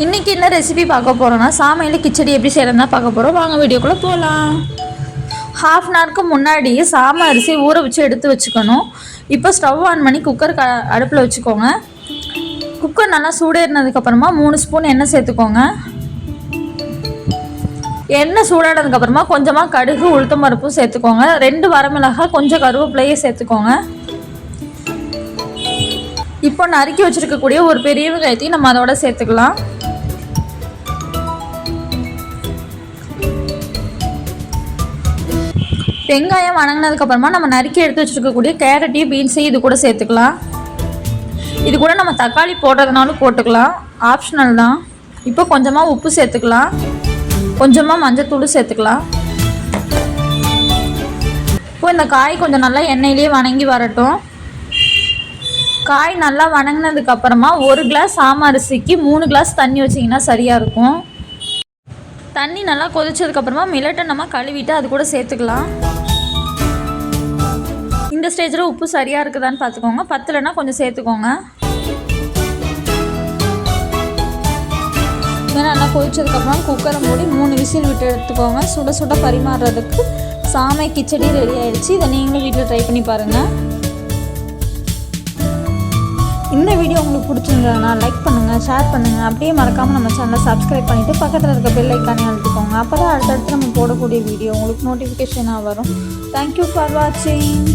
இன்றைக்கி என்ன ரெசிபி பார்க்க போகிறோன்னா சாமையில் கிச்சடி எப்படி செய்கிறதா பார்க்க போகிறோம். வாங்க வீடியோக்குள்ளே போகலாம். ½ அன் ஹவருக்கு முன்னாடி சாமை அரிசி ஊற வச்சு எடுத்து வச்சுக்கணும். இப்போ ஸ்டவ் ஆன் பண்ணி குக்கர் அடுப்பில் வச்சுக்கோங்க. குக்கர் நல்லா சூடேறினதுக்கப்புறமா 3 ஸ்பூன் எண்ணெய் சேர்த்துக்கோங்க. எண்ணெய் சூடானதுக்கப்புறமா கொஞ்சமாக கடுகு உளுத்தம் பருப்பும் சேர்த்துக்கோங்க. 2 வரமிளகாய் கொஞ்சம் கருவேப்பிலையே சேர்த்துக்கோங்க. இப்போ நறுக்கி வச்சுருக்கக்கூடிய ஒரு பெரிய வெங்காயத்தையும் நம்ம அதோட சேர்த்துக்கலாம். வெங்காயம் வணங்கினதுக்கப்புறமா நம்ம நறுக்கி எடுத்து வச்சுருக்கக்கூடிய கேரட்டையும் பீன்ஸையும் இது கூட சேர்த்துக்கலாம். இது கூட நம்ம தக்காளி போடுறதுனாலும் போட்டுக்கலாம், ஆப்ஷனல் தான். இப்போ கொஞ்சமாக உப்பு சேர்த்துக்கலாம், கொஞ்சமாக மஞ்சத்தூள் சேர்த்துக்கலாம். இப்போ இந்த காய் கொஞ்சம் நல்லா எண்ணெயிலே வணங்கி வரட்டும். காய் நல்லா வணங்கினதுக்கப்புறமா 1 கிளாஸ் சாமை அரிசிக்கு 3 கிளாஸ் தண்ணி வச்சிங்கன்னா சரியாக இருக்கும். தண்ணி நல்லா கொதிச்சதுக்கப்புறமா மிளட்டை நம்ம கழுவிட்டு அது கூட சேர்த்துக்கலாம். இந்த ஸ்டேஜில் உப்பு சரியாக இருக்குதான்னு பார்த்துக்கோங்க, பத்தலைன்னா கொஞ்சம் சேர்த்துக்கோங்க. இதை நல்லா கொதிச்சதுக்கப்புறம் குக்கரை மூடி 3 விசில் விட்டு எடுத்துக்கோங்க. சுட சுட பரிமாறுறதுக்கு சாமை கிச்சடி ரெடி ஆகிடுச்சு. இதை நீங்களும் வீட்டில் ட்ரை பண்ணி பாருங்கள். இந்த வீடியோ உங்களுக்கு பிடிச்சிருந்ததுனா லைக் பண்ணுங்கள், ஷேர் பண்ணுங்கள். அப்படியே மறக்காமல் நம்ம சேனலை சப்ஸ்கிரைப் பண்ணிவிட்டு பக்கத்தில் இருக்க பெல் ஐக்கானே அழுத்திக்கோங்க. அப்போ தான் அடுத்தடுத்து நம்ம போடக்கூடிய வீடியோ உங்களுக்கு நோட்டிஃபிகேஷனாக வரும். தேங்க்யூ ஃபார் வாட்சிங்.